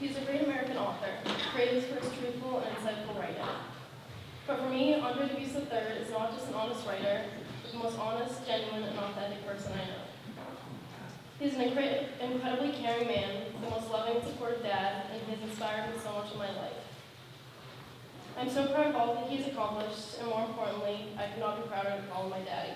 He's a great American author, praised for his truthful and insightful writing. But for me, Dubus III is not just an honest writer, but the most honest, genuine, and authentic person I know. He's an incredibly caring man, the most loving and supportive dad, and he has inspired me so much in my life. I'm so proud of all that he's accomplished, and more importantly, I could not be prouder to call him my daddy.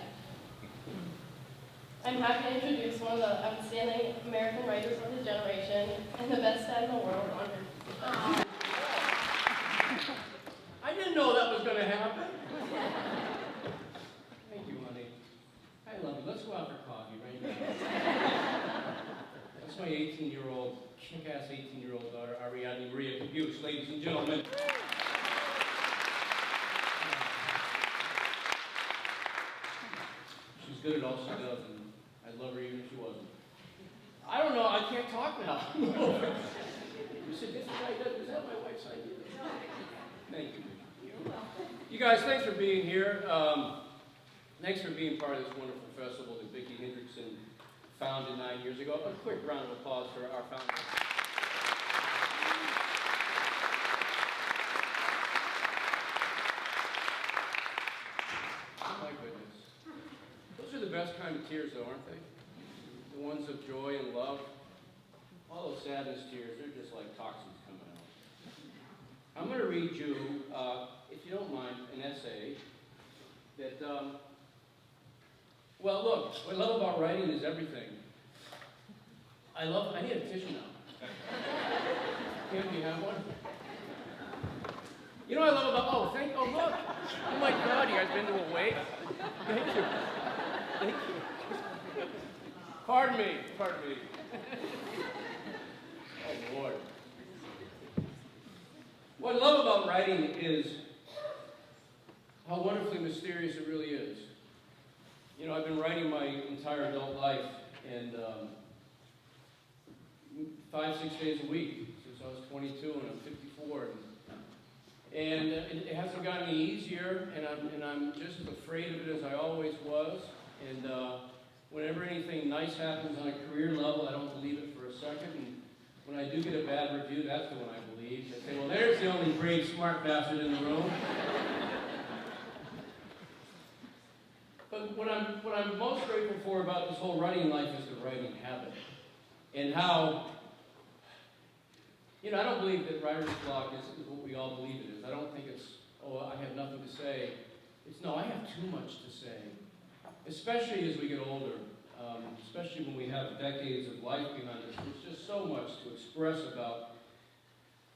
I'm happy to introduce one of the outstanding American writers of his generation, and the best dad in the world, Dubus. I didn't know that was going to happen. Thank you, honey. I love you. Let's go out for coffee right now. That's my 18-year-old, kick-ass 18-year-old daughter, Ariadne Maria Dubus, ladies and gentlemen. She's good at all she does, and I'd love her even if she wasn't. I don't know, I can't talk now. You said, this is that my wife's idea? Thank you. You guys, thanks for being here. Thanks for being part of this wonderful festival that Vicki Hendrickson founded 9 years ago. A quick round of applause for our founder. Oh my goodness. Those are the best kind of tears though, aren't they? The ones of joy and love. All those sadness tears, they're just like toxins coming out. I'm going to read you, if you don't mind, an essay that, well, look, what I love about writing is everything. I need a tissue now. Can't we have one? You know what I love about, oh look. Oh my God, you guys been to a wake? Thank you. Thank you. Pardon me. Oh, Lord. What I love about writing is how wonderfully mysterious it really is. You know, I've been writing my entire adult life, and 5-6 days a week since I was 22, and I'm 54. And it hasn't gotten any easier, and I'm just as afraid of it as I always was. And whenever anything nice happens on a career level, I don't believe it for a second. And when I do get a bad review, that's the one I believe. I say, well, there's the only brave, smart bastard in the room. But what I'm most grateful for about this whole writing life is the writing habit. And how, you know, I don't believe that writer's block is what we all believe it is. I don't think it's, oh, I have nothing to say. It's, no, I have too much to say. Especially as we get older. Especially when we have decades of life behind us. There's just so much to express about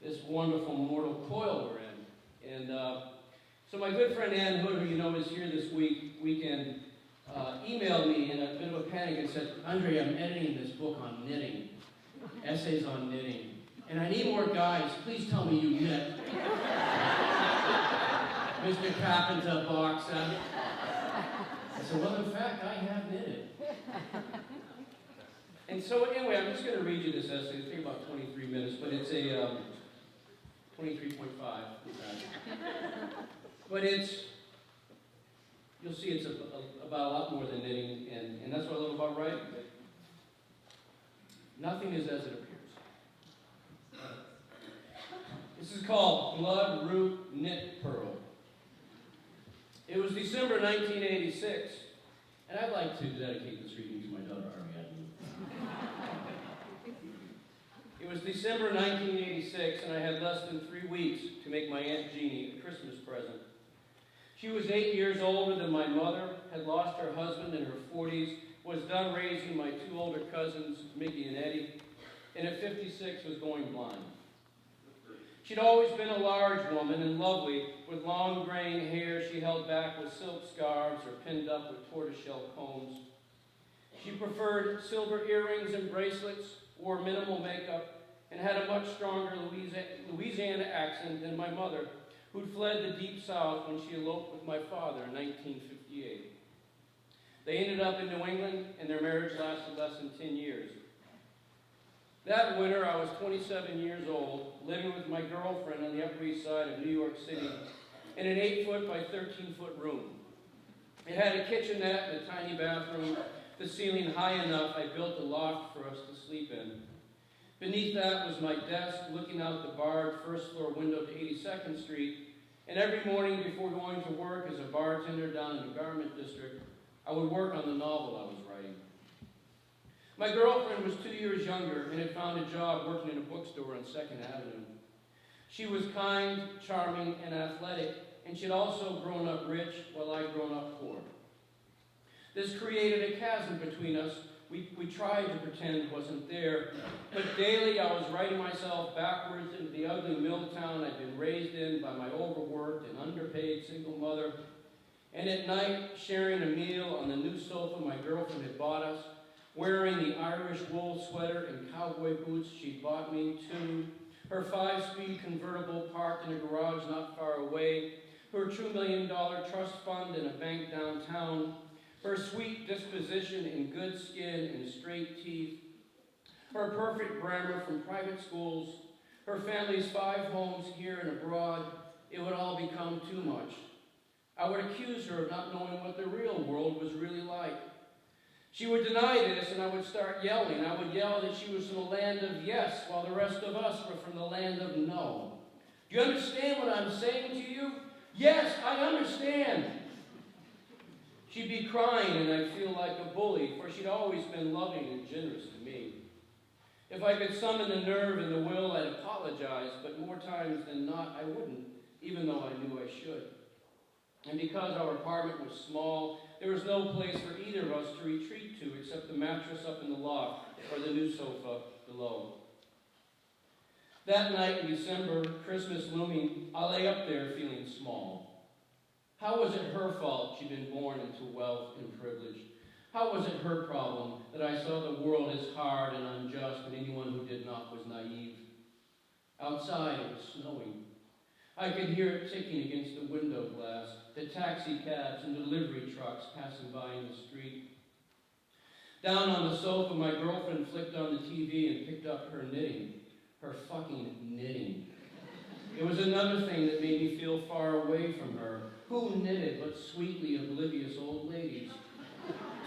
this wonderful mortal coil we're in. And so my good friend Ann Hood, who you know is here this weekend, emailed me in a bit of a panic and said, Andre, I'm editing this book on knitting, essays on knitting, and I need more guys. Please tell me you knit. Mr. Carpenter box. I said, well, in fact, I have knitted. And so anyway, I'm just going to read you this essay. It'll take about 23 minutes, but it's a 23.5. But it's, you'll see it's about a lot more than knitting, and that's what I love about writing. Nothing is as it appears. This is called Blood Root Knit Pearl. It was December 1986, and I'd like to dedicate this reading to my daughter, Ariadne. It was December 1986, and I had less than 3 weeks to make my Aunt Jeannie a Christmas present. She was 8 years older than my mother, had lost her husband in her 40s, was done raising my 2 older cousins, Mickey and Eddie, and at 56 was going blind. She'd always been a large woman and lovely, with long graying hair she held back with silk scarves or pinned up with tortoiseshell combs. She preferred silver earrings and bracelets, wore minimal makeup, and had a much stronger Louisiana accent than my mother, who'd fled the Deep South when she eloped with my father in 1958. They ended up in New England, and their marriage lasted less than 10 years. That winter, I was 27 years old, living with my girlfriend on the Upper East Side of New York City in an 8-foot by 13-foot room. It had a kitchenette and a tiny bathroom, the ceiling high enough I built a loft for us to sleep in. Beneath that was my desk looking out the barred first-floor window to 82nd Street, and every morning before going to work as a bartender down in the Garment District, I would work on the novel I was writing. My girlfriend was 2 years younger and had found a job working in a bookstore on 2nd Avenue. She was kind, charming, and athletic, and she'd also grown up rich while I'd grown up poor. This created a chasm between us we tried to pretend wasn't there, but daily I was writing myself backwards into the ugly mill town I'd been raised in by my overworked and underpaid single mother, and at night sharing a meal on the new sofa my girlfriend had bought us, wearing the Irish wool sweater and cowboy boots she'd bought me too, her 5-speed convertible parked in a garage not far away, her $2 million trust fund in a bank downtown, her sweet disposition and good skin and straight teeth, her perfect grammar from private schools, her family's 5 homes here and abroad, it would all become too much. I would accuse her of not knowing what the real world was really like. She would deny this, and I would start yelling. I would yell that she was from the land of yes, while the rest of us were from the land of no. Do you understand what I'm saying to you? Yes, I understand. She'd be crying, and I'd feel like a bully, for she'd always been loving and generous to me. If I could summon the nerve and the will, I'd apologize, but more times than not, I wouldn't, even though I knew I should. And because our apartment was small, there was no place for either of us to retreat to except the mattress up in the loft or the new sofa below. That night in December, Christmas looming, I lay up there feeling small. How was it her fault she'd been born into wealth and privilege? How was it her problem that I saw the world as hard and unjust and anyone who did not was naive? Outside it was snowing. I could hear it ticking against the window glass, the taxi cabs and delivery trucks passing by in the street. Down on the sofa, my girlfriend flicked on the TV and picked up her knitting. Her fucking knitting. It was another thing that made me feel far away from her. Who knitted but sweetly oblivious old ladies?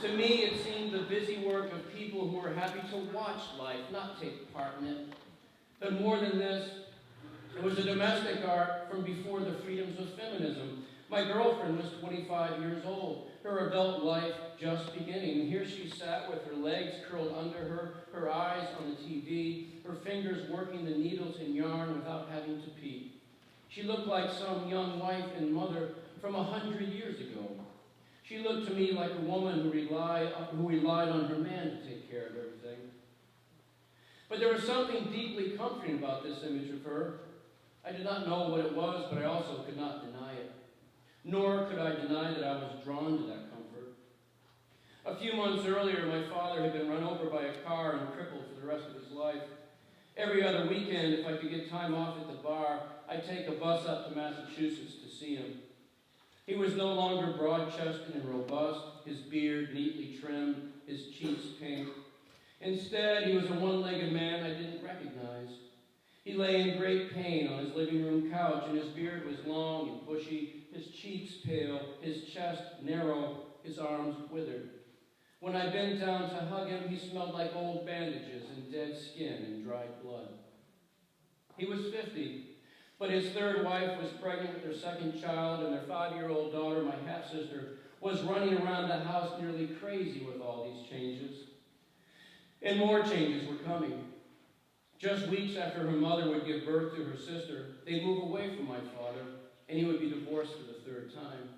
To me, it seemed the busy work of people who were happy to watch life, not take part in it. But more than this, it was a domestic art from before the freedoms of feminism. My girlfriend was 25 years old, her adult life just beginning. And here she sat with her legs curled under her, her eyes on the TV, her fingers working the needles in yarn without having to pee. She looked like some young wife and mother from 100 years ago. She looked to me like a woman who relied on her man to take care of everything. But there was something deeply comforting about this image of her. I did not know what it was, but I also could not deny it. Nor could I deny that I was drawn to that comfort. A few months earlier, my father had been run over by a car and crippled for the rest of his life. Every other weekend, if I could get time off at the bar, I'd take a bus up to Massachusetts to see him. He was no longer broad-chested and robust, his beard neatly trimmed, his cheeks pink. Instead, he was a one-legged man I didn't recognize. He lay in great pain on his living room couch, and his beard was long and bushy, his cheeks pale, his chest narrow, his arms withered. When I bent down to hug him, he smelled like old bandages and dead skin and dried blood. He was 50, but his third wife was pregnant with their second child, and their 5-year-old daughter, my half-sister, was running around the house nearly crazy with all these changes. And more changes were coming. Just weeks after her mother would give birth to her sister, they'd move away from my father, and he would be divorced for the 3rd time.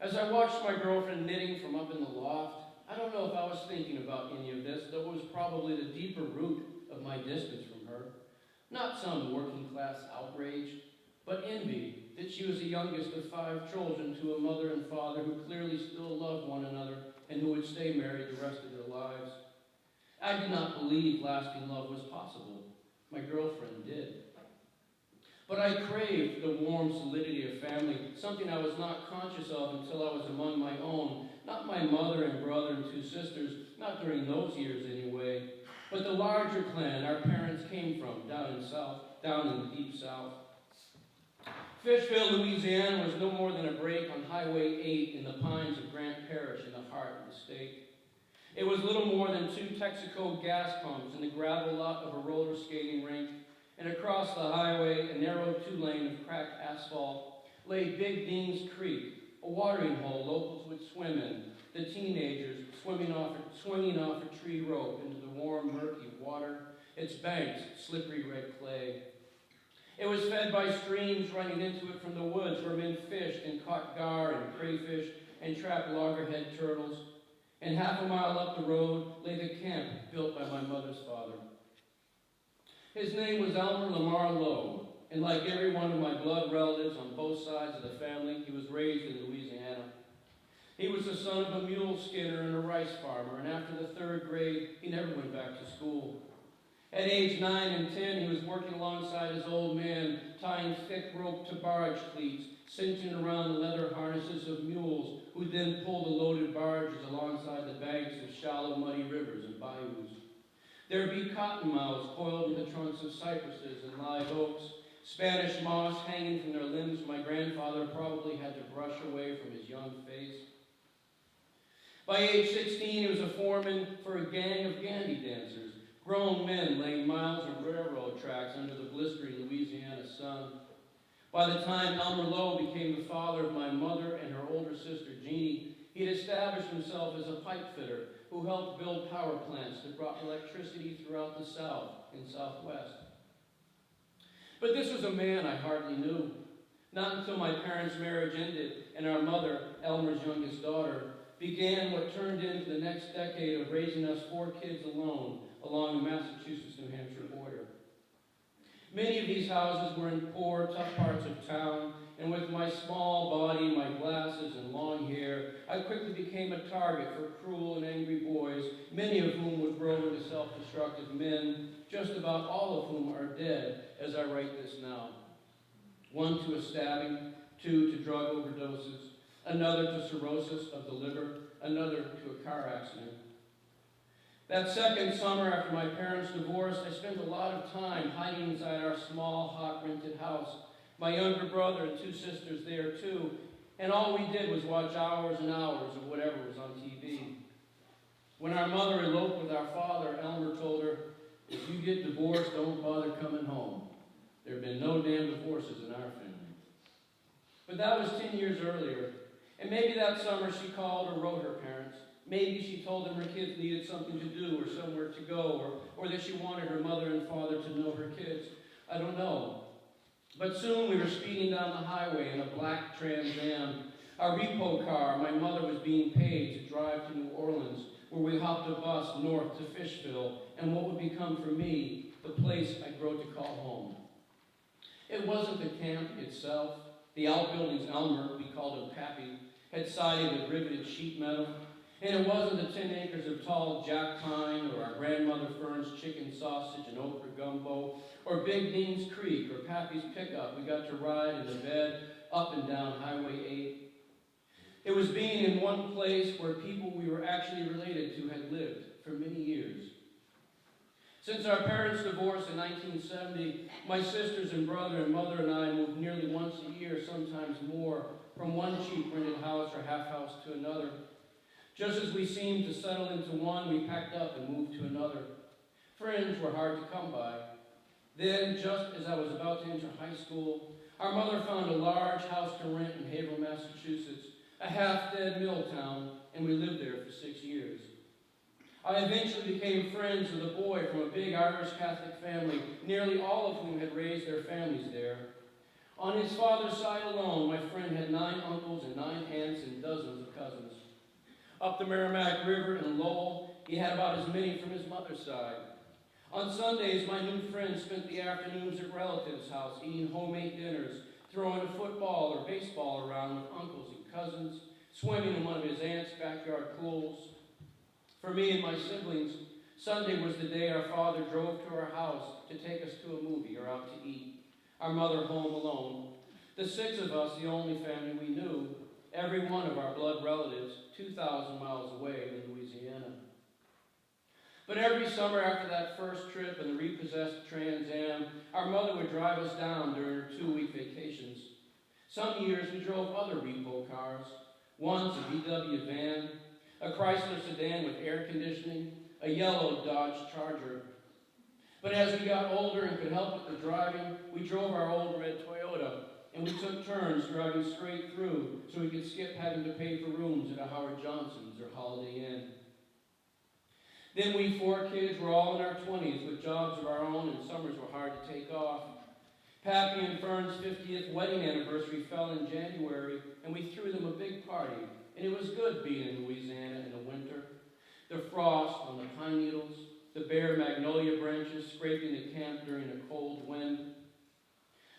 As I watched my girlfriend knitting from up in the loft, I don't know if I was thinking about any of this, though it was probably the deeper root of my distance from her. Not some working-class outrage, but envy that she was the youngest of 5 children to a mother and father who clearly still loved one another and who would stay married the rest of their lives. I did not believe lasting love was possible. My girlfriend did. But I craved the warm solidity of family, something I was not conscious of until I was among my own, not my mother and brother and 2 sisters, not during those years anyway, but the larger clan our parents came from down in the deep south. Fishville, Louisiana was no more than a break on Highway 8 in the pines of Grant Parish in the heart of the state. It was little more than 2 Texaco gas pumps in the gravel lot of a roller skating rink, and across the highway, a narrow 2-lane of cracked asphalt, lay Big Dean's Creek, a watering hole locals would swim in, the teenagers swinging off a tree rope into the warm, murky water, its banks slippery red clay. It was fed by streams running into it from the woods where men fished and caught gar and crayfish and trapped loggerhead turtles. And half a mile up the road lay the camp built by my mother's father. His name was Elmer Lamar Lowe, and like every one of my blood relatives on both sides of the family, he was raised in Louisiana. He was the son of a mule skinner and a rice farmer, and after the 3rd grade, he never went back to school. At age 9 and 10, he was working alongside his old man, tying thick rope to barge cleats, cinching around the leather harnesses of mules, who then pulled the loaded barges alongside the banks of shallow, muddy rivers and bayous. There'd be cottonmouths coiled in the trunks of cypresses and live oaks, Spanish moss hanging from their limbs my grandfather probably had to brush away from his young face. By age 16, he was a foreman for a gang of gandy dancers, grown men laying miles of railroad tracks under the blistering Louisiana sun. By the time Elmer Lowe became the father of my mother and her older sister, Jeannie, he had established himself as a pipe fitter who helped build power plants that brought electricity throughout the South and Southwest. But this was a man I hardly knew. Not until my parents' marriage ended and our mother, Elmer's youngest daughter, began what turned into the next decade of raising us 4 kids alone along the Massachusetts-New Hampshire border. Many of these houses were in poor, tough parts of town, and with my small body, my glasses, and long hair, I quickly became a target for cruel and angry boys, many of whom would grow into self-destructive men, just about all of whom are dead as I write this now. 1 to a stabbing, 2 to drug overdoses, another to cirrhosis of the liver, another to a car accident. That second summer after my parents' divorce, I spent a lot of time hiding inside our small, hot, rented house. My younger brother and 2 sisters there too, and all we did was watch hours and hours of whatever was on TV. When our mother eloped with our father, Elmer told her, "If you get divorced, don't bother coming home. There have been no damn divorces in our family." But that was 10 years earlier, and maybe that summer she called or wrote her parents. Maybe she told them her kids needed something to do or somewhere to go, or that she wanted her mother and father to know her kids. I don't know. But soon we were speeding down the highway in a black Trans Am. Our repo car, my mother was being paid to drive to New Orleans, where we hopped a bus north to Fishville, and what would become for me the place I'd grow to call home. It wasn't the camp itself. The outbuildings Elmer, we called him Pappy, had siding with riveted sheet metal. And it wasn't the 10 acres of tall jack pine, or our grandmother Fern's chicken sausage and okra gumbo, or Big Dean's Creek, or Pappy's pickup we got to ride in the bed up and down Highway 8. It was being in one place where people we were actually related to had lived for many years. Since our parents' divorce in 1970, my sisters and brother and mother and I moved nearly once a year, sometimes more, from one cheap rented house or half house to another. Just as we seemed to settle into one, we packed up and moved to another. Friends were hard to come by. Then, just as I was about to enter high school, our mother found a large house to rent in Haverhill, Massachusetts, a half-dead mill town, and we lived there for 6 years. I eventually became friends with a boy from a big Irish Catholic family, nearly all of whom had raised their families there. On his father's side alone, my friend had 9 uncles and 9 aunts and dozens of cousins. Up the Merrimack River in Lowell, he had about as many from his mother's side. On Sundays, my new friend spent the afternoons at relatives' house, eating homemade dinners, throwing a football or baseball around with uncles and cousins, swimming in one of his aunt's backyard pools. For me and my siblings, Sunday was the day our father drove to our house to take us to a movie or out to eat, our mother home alone. The 6 of us, the only family we knew, every one of our blood relatives, 2,000 miles away in Louisiana. But every summer after that first trip in the repossessed Trans Am, our mother would drive us down during her 2-week vacations. Some years we drove other repo cars, once a VW van. a Chrysler sedan with air conditioning, a yellow Dodge Charger. But as we got older and could help with the driving, we drove our old red Toyota, and we took turns driving straight through so we could skip having to pay for rooms at a Howard Johnson's or Holiday Inn. Then we 4 kids were all in our 20s with jobs of our own, and summers were hard to take off. Pappy and Fern's 50th wedding anniversary fell in January, and we threw them a big party, and it was good being in Louisiana in the winter. The frost on the pine needles, the bare magnolia branches scraping the camp during a cold wind.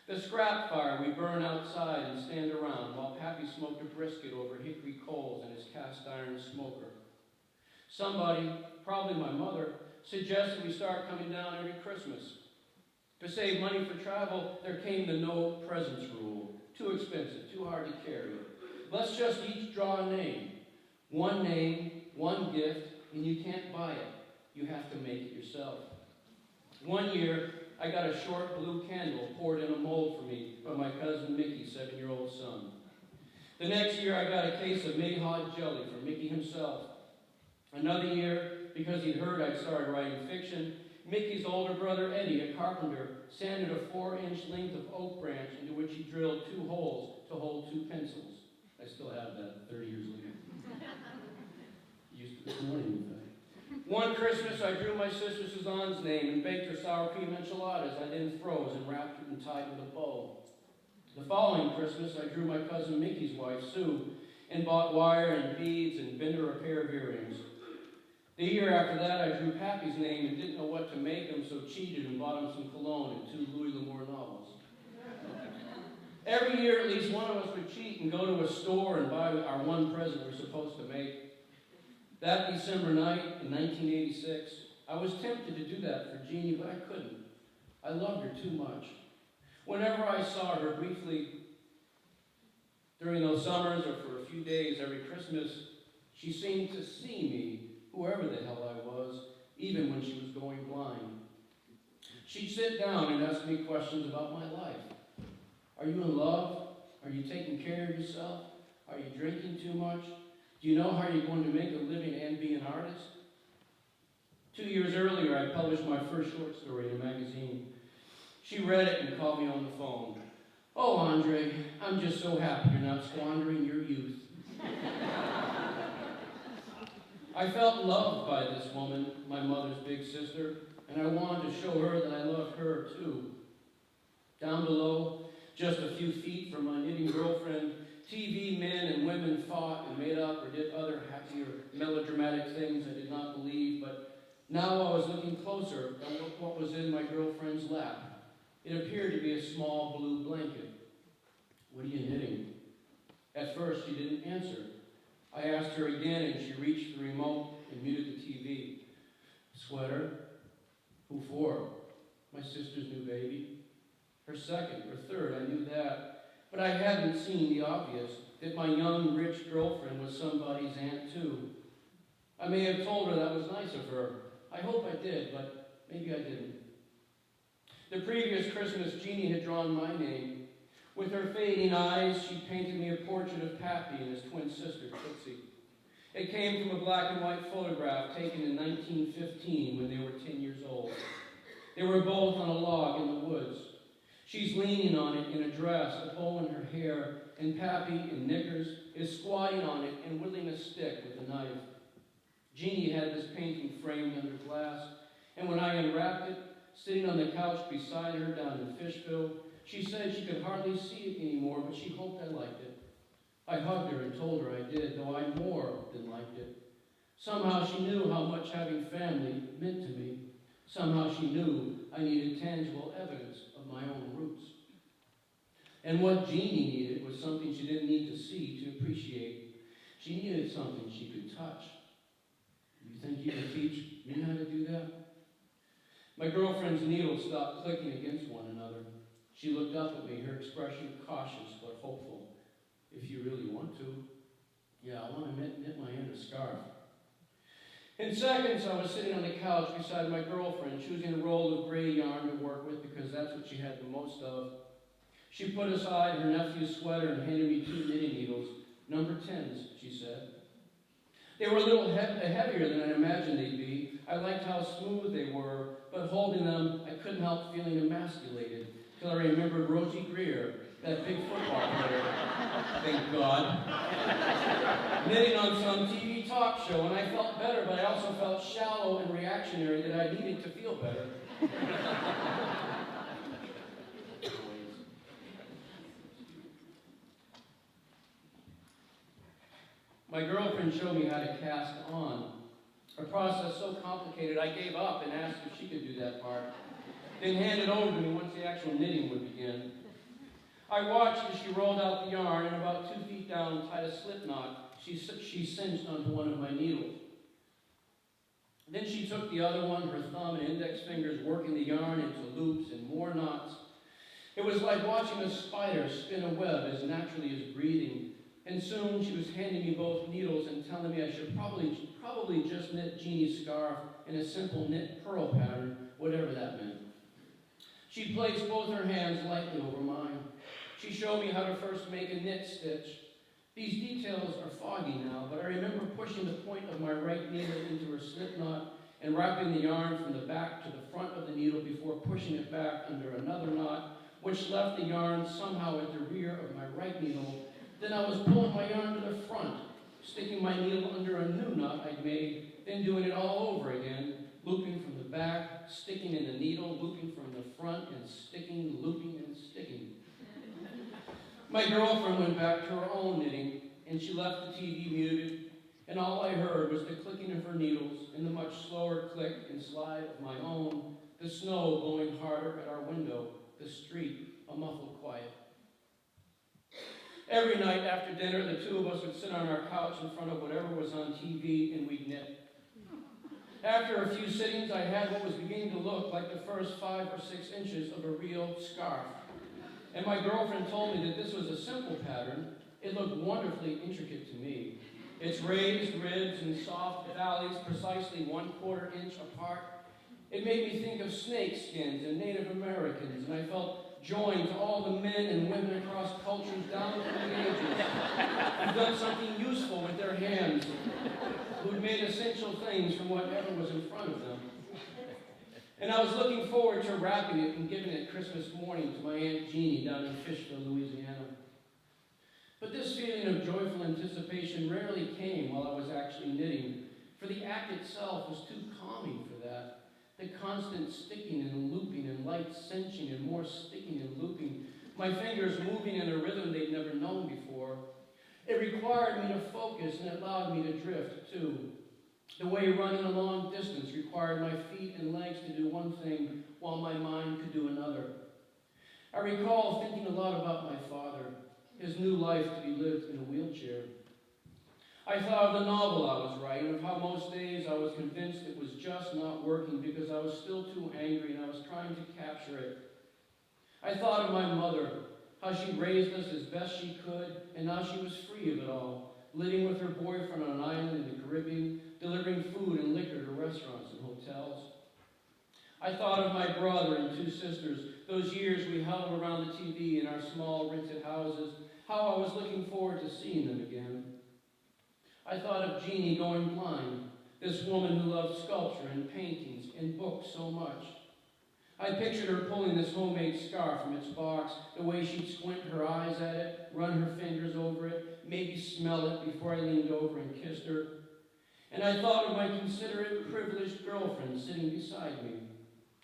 The scrap fire we burn outside and stand around while Pappy smoked a brisket over hickory coals in his cast iron smoker. Somebody, probably my mother, suggested we start coming down every Christmas. To save money for travel, there came the no presents rule. Too expensive, too hard to carry. Let's just each draw a name, one gift, and you can't buy it. You have to make it yourself. One year, I got a short blue candle poured in a mold for me by my cousin Mickey's 7-year-old son. The next year, I got a case of Mayhaw jelly from Mickey himself. Another year, because he'd heard I'd started writing fiction, Mickey's older brother Eddie, a carpenter, sanded a 4-inch length of oak branch into which he drilled 2 holes to hold 2 pencils. I still have that 30 years later. Used to this morning, in fact. One Christmas, I drew my sister Suzanne's name and baked her sour cream enchiladas I then froze and wrapped it and tied with a bow. The following Christmas, I drew my cousin Mickey's wife, Sue, and bought wire and beads and bent her a pair of earrings. The year after that, I drew Pappy's name and didn't know what to make him, so cheated and bought him some cologne and 2 Louis L'Amour novels. Every year, at least one of us would cheat and go to a store and buy our one present we're supposed to make. That December night in 1986, I was tempted to do that for Jeannie, but I couldn't. I loved her too much. Whenever I saw her briefly during those summers or for a few days every Christmas, she seemed to see me, whoever the hell I was, even when she was going blind. She'd sit down and ask me questions about my life. Are you in love? Are you taking care of yourself? Are you drinking too much? Do you know how you're going to make a living and be an artist? 2 years earlier, I published my first short story in a magazine. She read it and called me on the phone. Oh, Andre, I'm just so happy you're not squandering your youth. I felt loved by this woman, my mother's big sister, and I wanted to show her that I loved her too. Down below, just a few feet from my knitting girlfriend, TV men and women fought and made up or did other happy or melodramatic things I did not believe, but now I was looking closer at what was in my girlfriend's lap. It appeared to be a small blue blanket. What are you knitting? At first, she didn't answer. I asked her again, and she reached the remote and muted the TV. Sweater? Who for? My sister's new baby. Her second or third, I knew that. But I hadn't seen the obvious, that my young, rich girlfriend was somebody's aunt too. I may have told her that was nice of her. I hope I did, but maybe I didn't. The previous Christmas, Jeannie had drawn my name. With her fading eyes, she painted me a portrait of Pappy and his twin sister, Tootsie. It came from a black and white photograph taken in 1915 when they were 10 years old. They were both on a log in the woods. She's leaning on it in a dress, a bow in her hair, and Pappy, in knickers, is squatting on it and whittling a stick with a knife. Jeannie had this painting framed under glass, and when I unwrapped it, sitting on the couch beside her down in Fishville, she said she could hardly see it anymore, but she hoped I liked it. I hugged her and told her I did, though I more than liked it. Somehow she knew how much having family meant to me. Somehow she knew I needed tangible evidence of my own roots. And what Jeannie needed was something she didn't need to see to appreciate. She needed something she could touch. You think you could teach me how to do that? My girlfriend's needles stopped clicking against one another. She looked up at me, her expression cautious but hopeful. If you really want to. Yeah, I want to knit my end a scarf. In seconds, I was sitting on the couch beside my girlfriend, choosing a roll of gray yarn to work with because that's what she had the most of. She put aside her nephew's sweater and handed me 2 knitting needles. Number 10s, she said. They were a little heavier than I imagined they'd be. I liked how smooth they were, but holding them, I couldn't help feeling emasculated till I remembered Rosie Greer, that big football player, thank God, knitting on some TV talk show, and I felt better, but I also felt shallow and reactionary that I needed to feel better. My girlfriend showed me how to cast on, a process so complicated I gave up and asked if she could do that part, then handed over to me once the actual knitting would begin. I watched as she rolled out the yarn and about 2 feet down tied a slip knot she cinched onto one of my needles. Then she took the other one, her thumb and index fingers working the yarn into loops and more knots. It was like watching a spider spin a web as naturally as breathing. And soon she was handing me both needles and telling me I should probably just knit Jeannie's scarf in a simple knit purl pattern, whatever that meant. She placed both her hands lightly over mine. She showed me how to first make a knit stitch. These details are foggy now, but I remember pushing the point of my right needle into her slip knot and wrapping the yarn from the back to the front of the needle before pushing it back under another knot, which left the yarn somehow at the rear of my right needle. Then I was pulling my yarn to the front, sticking my needle under a new knot I'd made, then doing it all over again, looping from the back, sticking in the needle, looping from the front, and sticking, looping, and sticking. My girlfriend went back to her own knitting, and she left the TV muted, and all I heard was the clicking of her needles and the much slower click and slide of my own, the snow blowing harder at our window, the street a muffled quiet. Every night after dinner, the two of us would sit on our couch in front of whatever was on TV, and we'd knit. After a few sittings, I had what was beginning to look like the first 5 or 6 inches of a real scarf. And my girlfriend told me that this was a simple pattern. It looked wonderfully intricate to me. Its raised ribs and soft valleys precisely 1/4 inch apart. It made me think of snake skins and Native Americans, and I felt joined to all the men and women across cultures down through the ages who'd done something useful with their hands, who'd made essential things from whatever was in front of them. And I was looking forward to wrapping it and giving it Christmas morning to my Aunt Jeannie down in Fishville, Louisiana. But this feeling of joyful anticipation rarely came while I was actually knitting, for the act itself was too calming for that. The constant sticking and looping and light cinching and more sticking and looping, my fingers moving in a rhythm they'd never known before. It required me to focus and it allowed me to drift too. The way running a long distance required my feet and legs to do one thing while my mind could do another. I recall thinking a lot about my father, his new life to be lived in a wheelchair. I thought of the novel I was writing, of how most days I was convinced it was just not working because I was still too angry and I was trying to capture it. I thought of my mother, how she raised us as best she could, and now she was free of it all, living with her boyfriend on an island in the Caribbean, delivering food and liquor to restaurants and hotels. I thought of my brother and 2 sisters, those years we huddled around the TV in our small rented houses, how I was looking forward to seeing them again. I thought of Jeannie going blind, this woman who loved sculpture and paintings and books so much. I pictured her pulling this homemade scarf from its box, the way she'd squint her eyes at it, run her fingers over it, maybe smell it before I leaned over and kissed her. And I thought of my considerate, privileged girlfriend sitting beside me,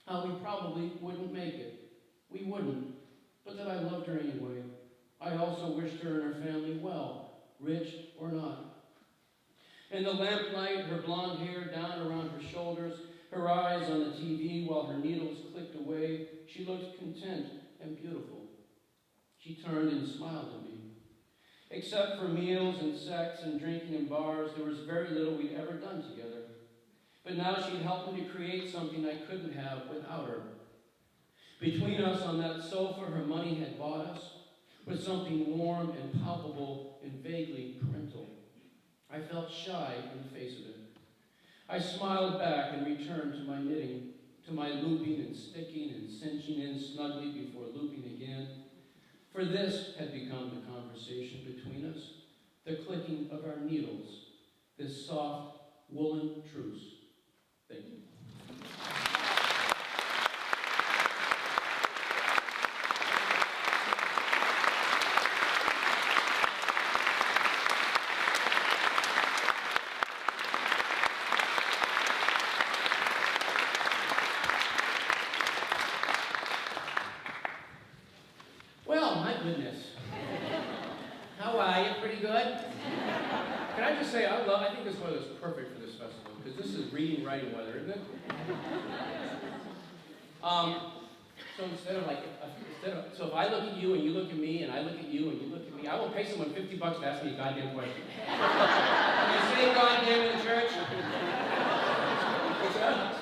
how we probably wouldn't make it. We wouldn't, but that I loved her anyway. I also wished her and her family well, rich or not. In the lamplight, her blonde hair down around her shoulders, her eyes on the TV while her needles clicked away, she looked content and beautiful. She turned and smiled at me. Except for meals and sex and drinking in bars, there was very little we'd ever done together. But now she'd helped me to create something I couldn't have without her. Between us on that sofa, her money had bought us with something warm and palpable and vaguely parental. I felt shy in the face of it. I smiled back and returned to my knitting, to my looping and sticking and cinching in snugly before looping again. For this had become the conversation between us, the clicking of our needles, this soft woolen truce. Thank you. Well, my goodness. How are you? Pretty good? Can I just say, I think this weather is perfect for this festival, because this is reading, writing weather, isn't it? So so if I look at you and you look at me, and I look at you and you look at me, I will pay someone $50 to ask me a goddamn question. Can you say goddamn in the church? What's that?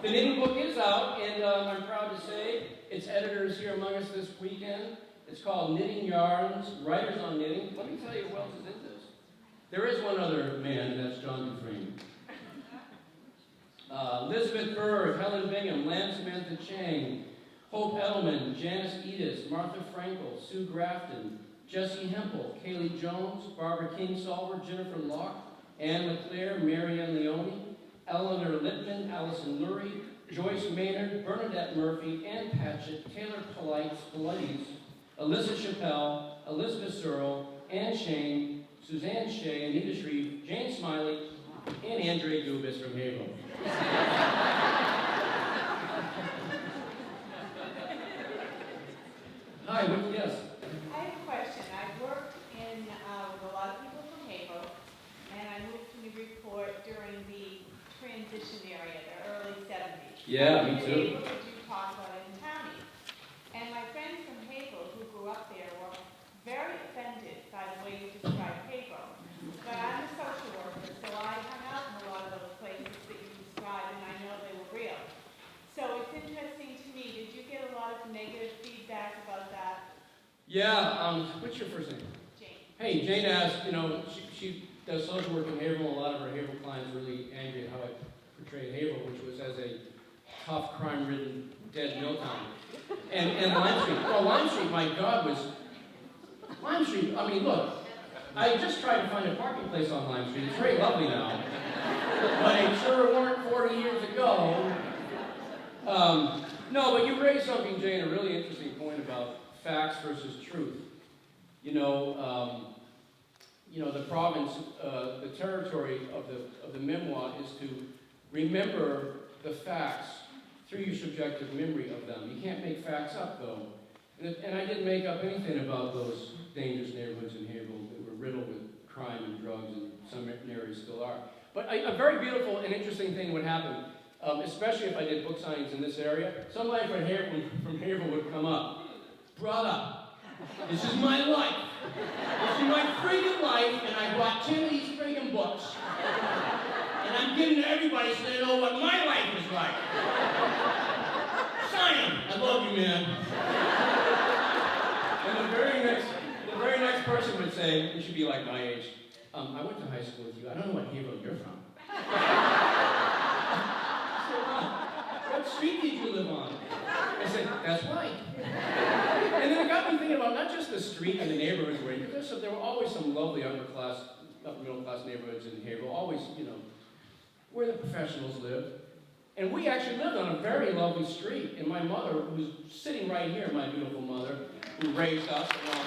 The knitting book is out, and I'm proud to say its editor is here among us this weekend. It's called Knitting Yarns, Writers on Knitting. Let me tell you who else is in this. There is one other man, and that's John Dufresne. Elizabeth Berg, Helen Bingham, Lam Samantha Chang, Hope Edelman, Janice Edis, Martha Frankel, Sue Grafton, Jessie Hempel, Kaylee Jones, Barbara Kingsolver, Jennifer Locke, Anne LeClaire, Marianne Leone, Eleanor Lippman, Allison Lurie, Joyce Maynard, Bernadette Murphy, Ann Patchett, Taylor Polites, Alyssa Chappelle, Elizabeth Searle, Ann Shane, Suzanne Shea, Anita Shreve, Jane Smiley, and Andre Dubus from Haverhill. Hi, yes? I have a question. I worked with a lot of people from Haverhill, and I moved to Newburyport during the transition area, the early 70s. Yeah, me too. What did you talk about in townies? And my friends from Haverhill who grew up there were very offended by the way you described Haverhill. But I'm a social worker, so I hung out in a lot of those places that you described, and I know they were real. So it's interesting to me, did you get a lot of negative feedback about that? Yeah, what's your first name? Jane. Hey, Jane asked, she does social work in Haverhill. A lot of her Haverhill clients are really angry at how I portrayed Haverhill, which was as a tough, crime-ridden, dead mill town. And Lime Street. Well, Lime Street, my God, was... Lime Street, I mean, look, I just tried to find a parking place on Lime Street. It's very lovely now. But it sure weren't 40 years ago. No, but you raised something, Jane, a really interesting point about facts versus truth. The province, the territory of the memoir is to remember the facts through your subjective memory of them. You can't make facts up, though. And I didn't make up anything about those dangerous neighborhoods in Haverhill that were riddled with crime and drugs, and some areas still are. But a very beautiful and interesting thing would happen, especially if I did book signings in this area. Somebody from Haverhill would come up. Brother, this is my life. This is my friggin' life, and I bought 10 of these friggin' books. And I'm giving to everybody so they know what my life is like. Sign them. I love you, man. And the very next person would say, you should be like my age, I went to high school with you. I don't know what Haverhill you're from. What street did you live on? I said, that's right. And then it got me thinking about not just the street and the neighborhoods we're in, because there were always some lovely upper middle class neighborhoods in Haverhill, always, where the professionals lived. And we actually lived on a very lovely street. And my mother, who's sitting right here, my beautiful mother, who raised us along.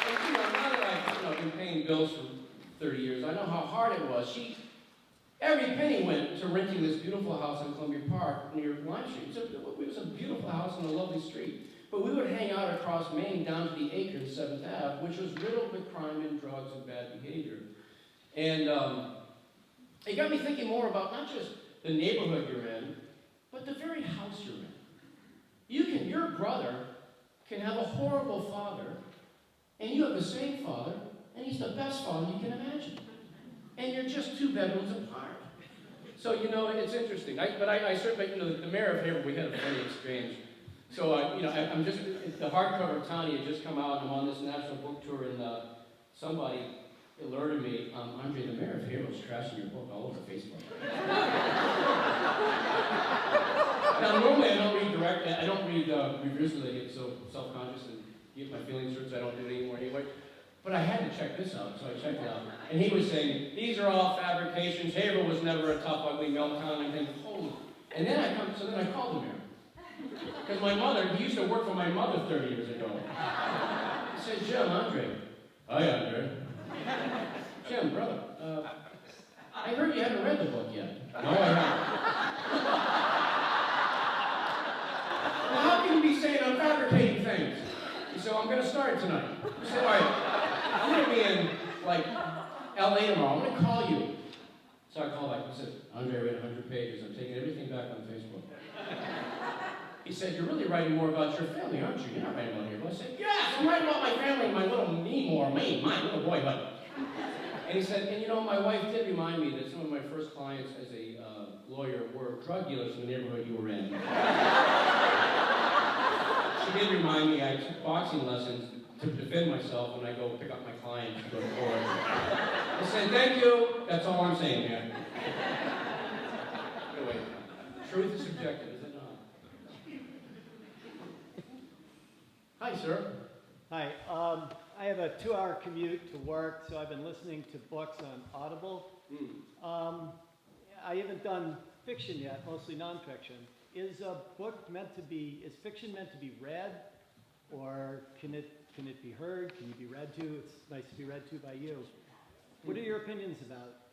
And now that I've been paying bills for 30 years, I know how hard it was. Every penny went to renting this beautiful house in Columbia Park near Lime Street. It was a beautiful house on a lovely street. But we would hang out across Maine down to the Acre, 7th Ave, which was riddled with crime and drugs and bad behavior. And it got me thinking more about not just the neighborhood you're in, but the very house you're in. Your brother can have a horrible father, and you have the same father, and he's the best father you can imagine. And you're just 2 bedrooms apart. So, it's interesting. But I certainly, the mayor of Haverhill, we had a funny exchange. So, I'm just, the hardcover Tony had just come out, and I'm on this national book tour, and somebody alerted me, Andre, the mayor of Haverhill is trashing your book all over Facebook. Now, normally I don't read reviews because I get so self-conscious and get my feelings hurt, so I don't do it anymore anyway. But I had to check this out, so I checked it out. And he was saying, these are all fabrications. Haverhill was never a tough, ugly meltdown. And I think, holy. And then I called him here. Because my mother, he used to work for my mother 30 years ago. He said, Jim, Andre. Hi, Andre. Jim, brother, I heard you haven't read the book yet. No, I haven't. Well, how can you be saying I'm fabricating things? He said, well, I'm going to start tonight. I said, all right, I'm going to be in, like, L.A. tomorrow. I'm going to call you. So I called back. He said, Andre, I read 100 pages. I'm taking everything back on Facebook. He said, you're really writing more about your family, aren't you? You're not writing about here. I said, yes, I'm writing about my family and my little my little boy, but. And he said, and you know, my wife did remind me that some of my first clients as a lawyer were drug dealers in the neighborhood you were in. She did remind me I took boxing lessons to defend myself when I go pick up my clients to go to court. I said, thank you. That's all I'm saying, man. Anyway, truth is subjective, is it not? Hi, sir. Hi. I have a 2-hour commute to work, so I've been listening to books on Audible. I haven't done fiction yet, mostly nonfiction. Is fiction meant to be read, or can it be heard? Can you be read to? It's nice to be read to by you. What are your opinions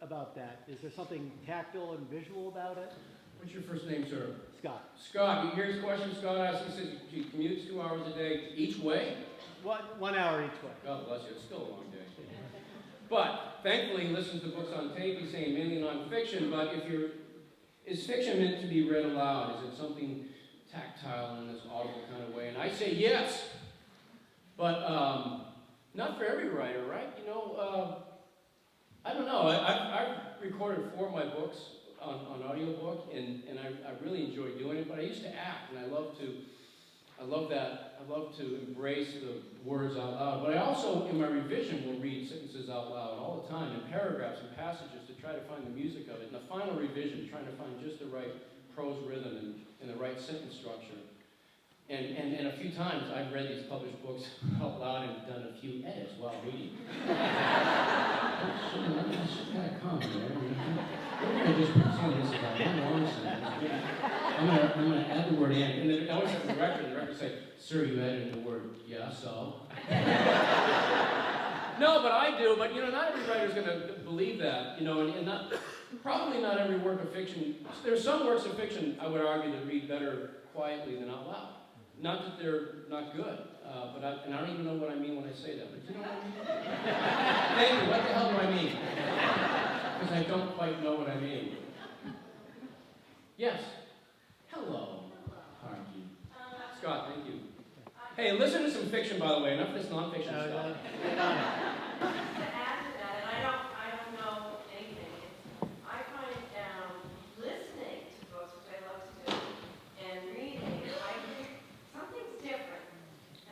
about that? Is there something tactile and visual about it? What's your first name, sir? Scott. Scott, you hear his question? Scott asked, he says he commutes 2 hours a day each way? 1 hour each way. God bless you, it's still a long day. But thankfully he listens to books on tape. He's saying mainly nonfiction, but is fiction meant to be read aloud? Is it something tactile in this audible kind of way? And I say yes, but not for every writer, right? You know, I don't know. I've recorded 4 of my books on audiobook, and I really enjoy doing it, but I used to act, and I love that. I love to embrace the words out loud. But I also, in my revision, will read sentences out loud all the time, in paragraphs and passages, to try to find the music of it. In the final revision, trying to find just the right prose rhythm and the right sentence structure. And a few times I've read these published books out loud and done a few edits while reading. It's just kind of calm, we're going to just pretend this is a long sentence. I'm going to add the word in. And then I always have the director say, sir, you added the word, yeah, so. No, but I do. But, you know, not every writer's going to believe that, you know, and probably not every work of fiction. There's some works of fiction, I would argue, that read better quietly than out loud. Not that they're not good, but I don't even know what I mean when I say that. But you know what I mean? Thank you. What the hell do I mean? Because I don't quite know what I mean. Yes. Hello. Harky. Scott, thank you. Hey, listen to some fiction, by the way. Enough of this nonfiction stuff. To add to that, and I don't know anything. I find listening to books, which I love to do, and reading, I think something's different.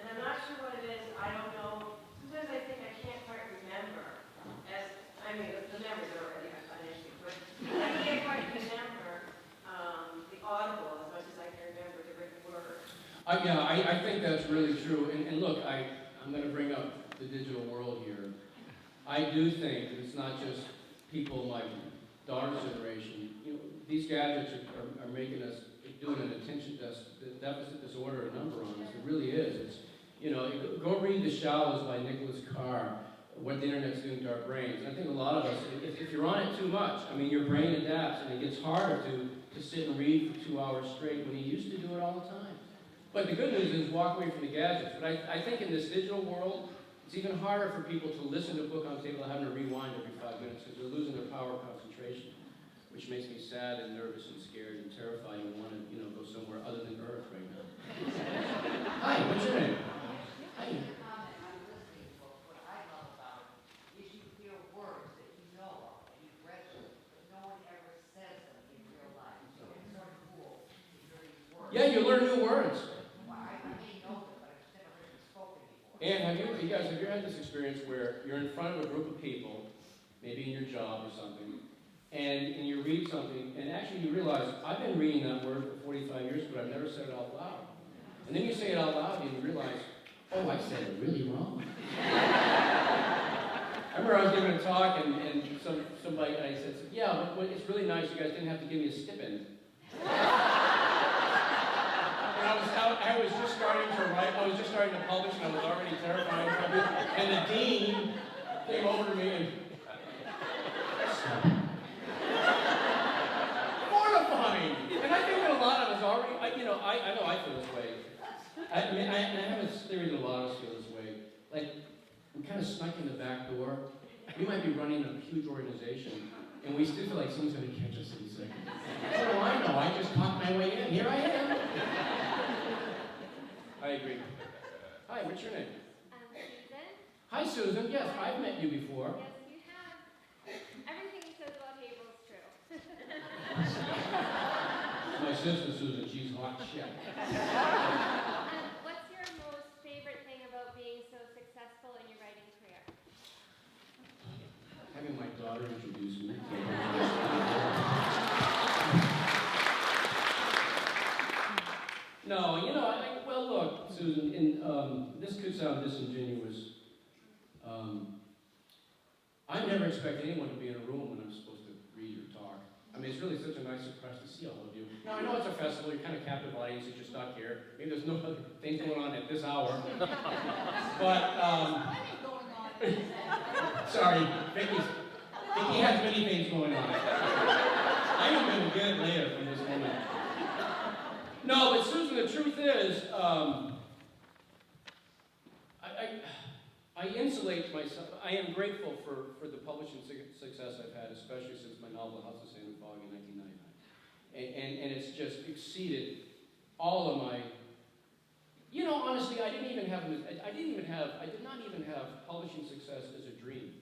And I'm not sure what it is. I don't know. Sometimes I think I can't quite remember. The memories are already an issue, but I can't quite remember the audible as much as I can remember the written word. I think that's really true. And look, I'm going to bring up the digital world here. I do think that it's not just people my daughter's generation. You know, these gadgets are making us doing an attention deficit disorder number on us. It really is. It's, you know, go read The Shallows by Nicholas Carr, what the internet's doing to our brains. And I think a lot of us, if you're on it too much, I mean, your brain adapts, and it gets harder to sit and read for 2 hours straight when you used to do it all the time. But the good news is walk away from the gadgets. But I think in this digital world, it's even harder for people to listen to a book on tape without having to rewind every 5 minutes because they're losing their power of concentration, which makes me sad and nervous and scared and terrified and want to, you know, go somewhere other than Earth right now. Hi, what's your name? Hi. Yeah, you learn new words. And have you guys had this experience where you're in front of a group of people, maybe in your job or something, and you read something, and actually you realize, I've been reading that word for 45 years, but I've never said it out loud. And then you say it out loud, and you realize, Oh, I said it really wrong. I remember I was giving a talk, and somebody, I said, yeah, but it's really nice you guys didn't have to give me a stipend. And I was just starting to write, I was just starting to publish, and I was already terrified. And the dean came over to me and mortifying. And I think that a lot of us already, I know I feel this way. I have a theory that a lot of us feel this way. Like, we kind of snuck in the back door. We might be running a huge organization, and we still feel like someone's going to catch us any second. What do I know? I just talked my way in. Here I am. I agree. Hi, what's your name? Susan. Hi, Susan. Yes, I've met you before. Yes, you have. Everything he says about Haverhill is true. My sister, Susan, she's hot shit. What's your most favorite thing about being so successful in your writing career? Having my daughter introduce me. No, well, look, Susan, this could sound disingenuous. I never expect anyone to be in a room when I'm supposed to read or talk. I mean, it's really such a nice surprise to see all of you. Now, I know it's a festival, you're kind of captive audience, you're just stuck here. Maybe there's no other things going on at this hour. But, sorry, Vicky has many things going on. I'm going to get it later from this woman. No, but Susan, the truth is, I insulate myself. I am grateful for the publishing success I've had, especially since my novel House of Sand and Fog in 1999. And it's just exceeded all of my, honestly, I did not even have publishing success as a dream.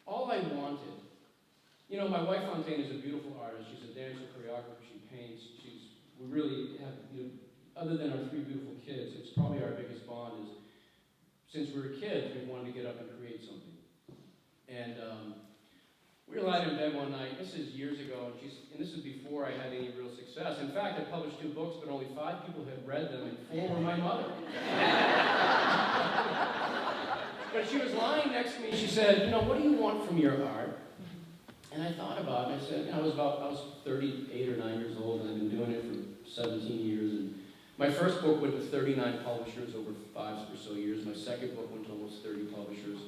All I wanted, my wife Fontaine is a beautiful artist. She's a dancer, choreographer, she paints, we really have, other than our 3 beautiful kids, it's probably our biggest bond is, since we were kids, we wanted to get up and create something. And we were lying in bed one night, this is years ago, and this is before I had any real success. In fact, I published 2 books, but only 5 people had read them, and 4 were my mother. But she was lying next to me, and she said, what do you want from your art? And I thought about it, and I said, I was 38 or 9 years old, and I've been doing it for 17 years, and my first book went to 39 publishers over 5 or so years. My second book went to almost 30 publishers.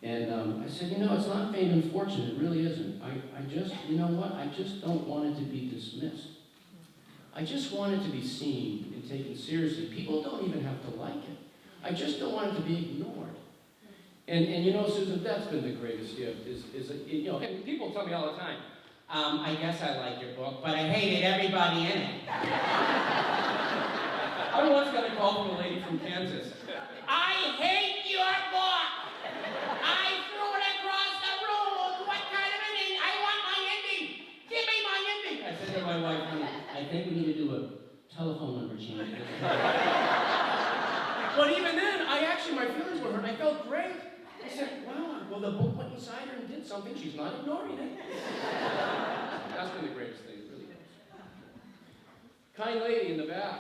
And I said, it's not fame and fortune, it really isn't. I just don't want it to be dismissed. I just want it to be seen and taken seriously. People don't even have to like it. I just don't want it to be ignored. And Susan, that's been the greatest gift, and people tell me all the time, I guess I like your book, but I hated everybody in it. I once got a call from a lady from Kansas. I hate your book! I threw it across the room! What kind of ending? I want my ending! Give me my ending! I said to my wife, honey, I think we need to do a telephone number change. But even then, my feelings were hurt. I felt great. I said, wow, well, the book went inside her and did something. She's not ignoring it. That's been the greatest thing, really. Kind lady in the back.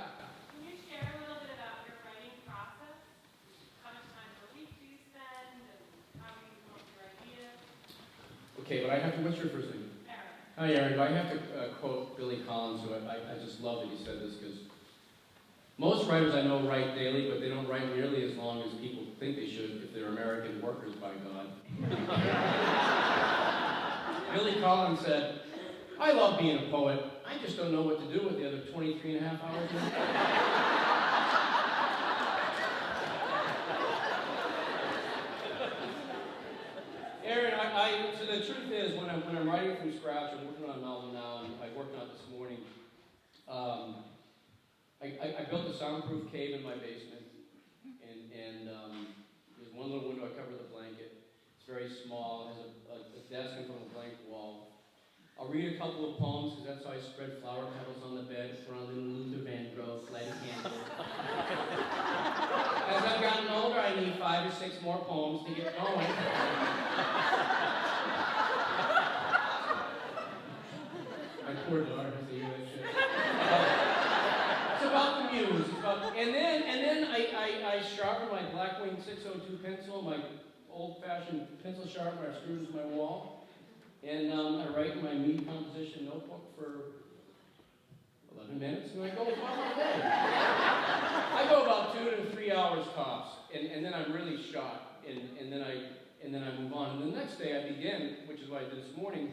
Can you share a little bit about your writing process? How much time per week do you spend, and how do you come up with your ideas? Okay, but I have to, what's your first name? Erin. Hi, Erin. I have to quote Billy Collins, who I just love that he said this, because most writers I know write daily, but they don't write nearly as long as people think they should if they're American workers, by God. Billy Collins said, I love being a poet. I just don't know what to do with the other 23 and a half hours. Erin, so the truth is, when I'm writing from scratch, I'm working on a novel now, and I worked on it this morning. I built a soundproof cave in my basement, and there's one little window. I cover the blanket. It's very small. It has a desk in front of a blank wall. I'll read a couple of poems, because that's how I spread flower petals on the bed, put on little Luther Vandross, light a candle. As I've gotten older, I need 5 or 6 more poems to get going. My poor daughter has to hear that shit. It's about the news. And then I sharpen my Blackwing 602 pencil, my old-fashioned pencil sharpener I screw into my wall. And I write in my mead composition notebook for 11 minutes, and I go about my day. I go about 2 to 3 hours tops, and then I'm really shot, and then I move on. And the next day I begin, which is what I did this morning.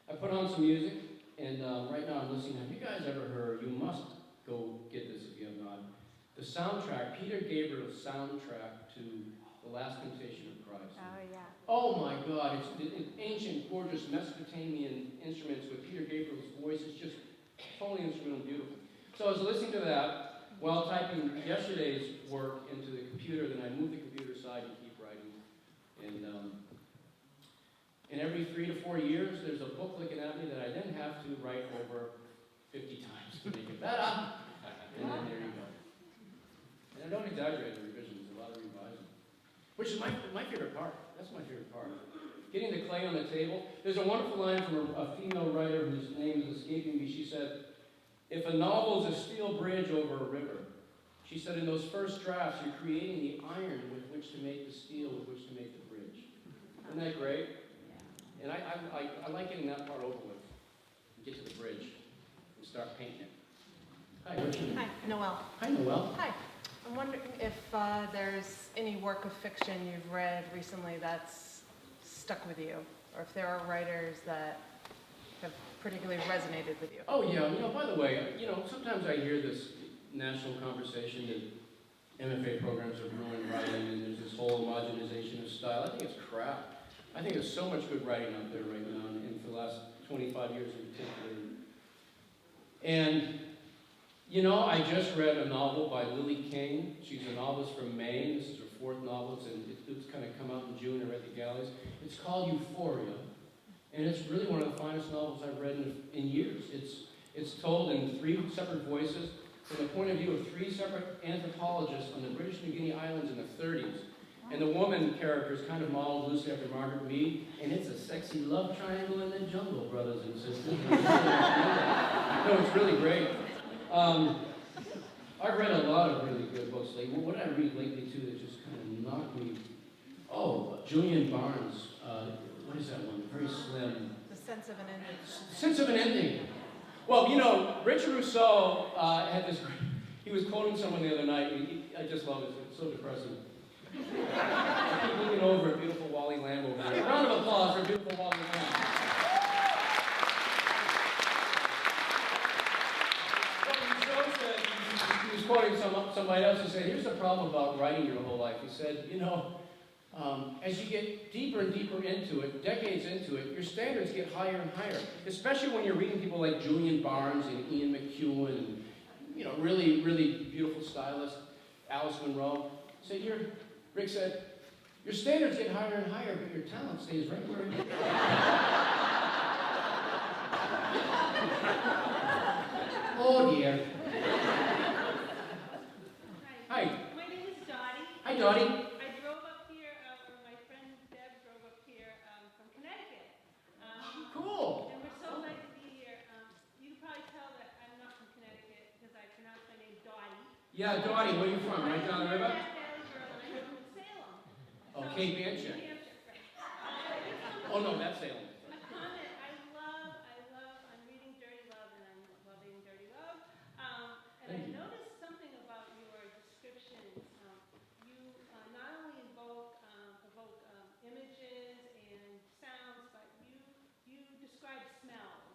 I put on some music, and right now I'm listening. Have you guys ever heard? You must go get this if you have not. The soundtrack, Peter Gabriel's soundtrack to The Last Temptation of Christ. Oh, yeah. Oh my God! It's ancient, gorgeous Mesopotamian instruments with Peter Gabriel's voice. It's just totally instrumental, beautiful. So I was listening to that while typing yesterday's work into the computer. Then I moved the computer aside and keep writing. And every 3 to 4 years, there's a book looking at me that I then have to write over 50 times to make it better. And then there you go. And I don't exaggerate the revisions. A lot of revising, which is my favorite part. That's my favorite part. Getting the clay on the table. There's a wonderful line from a female writer whose name is escaping me. She said, "If a novel is a steel bridge over a river," she said, "in those first drafts, you're creating the iron with which to make the steel with which to make the bridge." Isn't that great? And I like getting that part over with. Get to the bridge and start painting it. Hi, what's your name? Hi, Noelle. Hi, Noelle. Hi. I'm wondering if there's any work of fiction you've read recently that's stuck with you, or if there are writers that have particularly resonated with you. Oh, yeah. By the way, sometimes I hear this national conversation that MFA programs are ruining writing, and there's this whole homogenization of style. I think it's crap. I think there's so much good writing out there right now, and for the last 25 years in particular. And, I just read a novel by Lily King. She's a novelist from Maine. This is her 4th novel, and it's kind of come out in June. I read the galleys. It's called Euphoria, and it's really one of the finest novels I've read in years. It's told in 3 separate voices from the point of view of 3 separate anthropologists on the British New Guinea Islands in the 30s. And the woman character is kind of modeled loosely after Margaret Mead, and it's a sexy love triangle in the jungle, brothers and sisters. No, it's really great. I've read a lot of really good books lately. What did I read lately, too, that just kind of knocked me? Oh, Julian Barnes. What is that one? Very slim. The Sense of an Ending. Sense of an Ending. Well, Richard Rousseau had this. He was quoting someone the other night. I just love it. It's so depressing. I keep looking over at beautiful Wally Lamb over there. Round of applause for beautiful Wally Lamb. He was quoting somebody else. He said, "Here's the problem about writing your whole life." He said, as you get deeper and deeper into it, decades into it, your standards get higher and higher. Especially when you're reading people like Julian Barnes and Ian McEwan and, really, really beautiful stylists, Alice Munro. So Rick said, your standards get higher and higher, but your talent stays right where it is. Oh, dear. Hi. My name is Dottie. Hi, Dottie. I drove up here, or my friend Deb drove up here from Connecticut. Cool. And we're so glad to be here. You can probably tell that I'm not from Connecticut because I pronounce my name Dottie. Yeah, Dottie, where are you from? Right down the river? I'm a Valley girl and I grew up in Salem. Oh, Cape Ann. New Hampshire, right. Oh, no, that's Salem. A comment, I'm reading Dirty Love and I'm loving Dirty Love. And I Thank you. noticed something about your descriptions. You not only evoke images and sounds, but you describe smells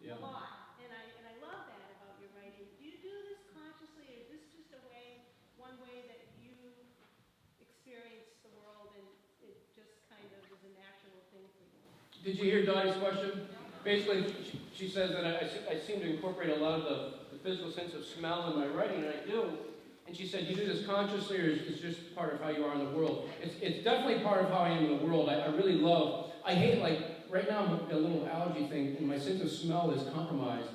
a lot. And I love that about your writing. Do you do this consciously, or is this just one way that you experience the world and it just kind of is a natural thing for you? Did you hear Dottie's question? Basically, she says that I seem to incorporate a lot of the physical sense of smell in my writing, and I do. And she said, you do this consciously, or is it just part of how you are in the world? It's definitely part of how I am in the world. I really love, I hate, right now I'm a little allergy thing, and my sense of smell is compromised.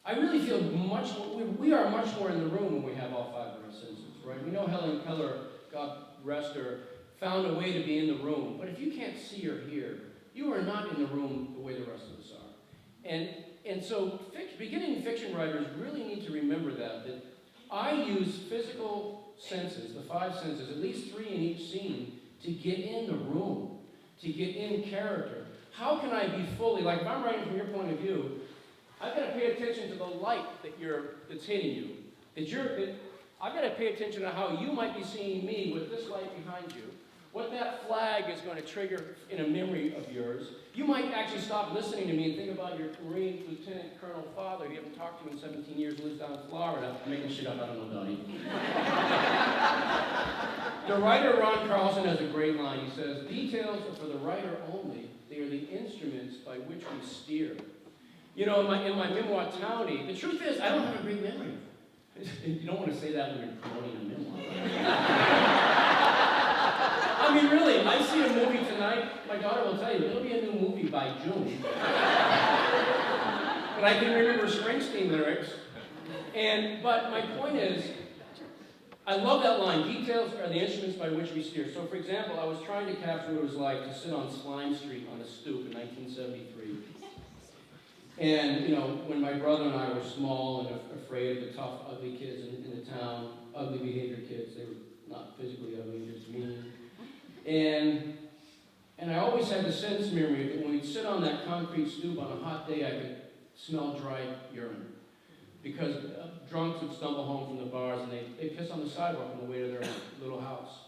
I really feel we are much more in the room when we have all 5 of our senses, right? We know Helen Keller, God rest her, found a way to be in the room. But if you can't see or hear, you are not in the room the way the rest of us are. And And so beginning fiction writers really need to remember that I use physical senses, the 5 senses, at least 3 in each scene, to get in the room, to get in character. How can I be fully, like if I'm writing from your point of view, I've got to pay attention to the light that's hitting you. I've got to pay attention to how you might be seeing me with this light behind you. What that flag is going to trigger in a memory of yours. You might actually stop listening to me and think about your Marine Lieutenant Colonel father you haven't talked to in 17 years, lives down in Florida. I'm making shit up, I don't know, Donnie. The writer Ron Carlson has a great line. He says, "Details are for the writer only. They are the instruments by which we steer." You know, in my memoir, Townie, the truth is, I don't have a great memory. You don't want to say that when you're promoting a memoir. I mean, really, I see a movie tonight, my daughter will tell you, there'll be a new movie by June. But I can remember Springsteen lyrics. But my point is, I love that line, details are the instruments by which we steer. So, for example, I was trying to capture what it was like to sit on Slime Street on a stoop in 1973. And, you know, when my brother and I were small and afraid of the tough, ugly kids in the town, ugly behavior kids, they were not physically ugly, just mean. And I always had the sense memory that when we'd sit on that concrete stoop on a hot day, I could smell dry urine. Because drunks would stumble home from the bars and they'd piss on the sidewalk on the way to their little house.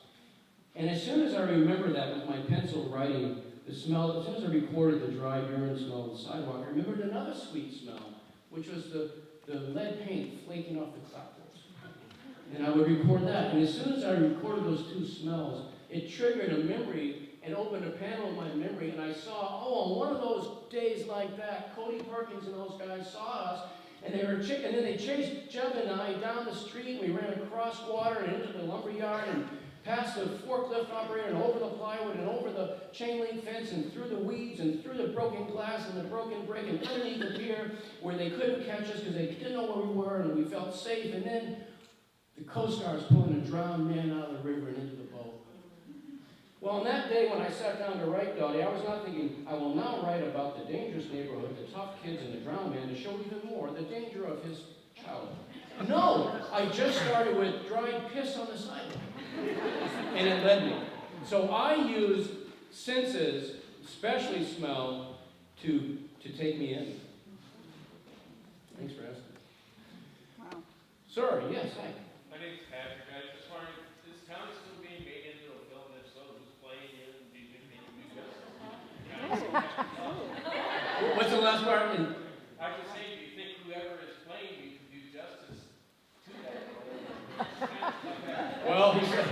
And as soon as I remember that with my pencil writing, the smell, as soon as I recorded the dry urine smell on the sidewalk, I remembered another sweet smell, which was the lead paint flaking off the clapboards. And I would record that. And as soon as I recorded those 2 smells, it triggered a memory and opened a panel of my memory, and I saw, on one of those days like that, Cody Perkins and those guys saw us, and then they chased Jeb and I down the street, and we ran across water and into the lumberyard, and past the forklift operator, and over the plywood, and over the chain link fence, and through the weeds, and through the broken glass, and the broken brick, and underneath the pier, where they couldn't catch us because they didn't know where we were, and we felt safe, and then the Coast Guard's pulling a drowned man out of the river and into the boat. Well, on that day when I sat down to write, Dottie, I was not thinking, I will now write about the dangerous neighborhood, the tough kids, and the drowned man to show even more the danger of his childhood. No, I just started with dried piss on the sidewalk. And it led me. So I use senses, especially smell, to take me in. Thanks for asking. Wow. Sir, yes, hi. My name's Patrick. I was just wondering, is town still being made into a film? If so, who's playing it? Do you think they can do justice? What's the last part? I was just saying, do you think whoever is playing you can do justice to that role? Well, he said,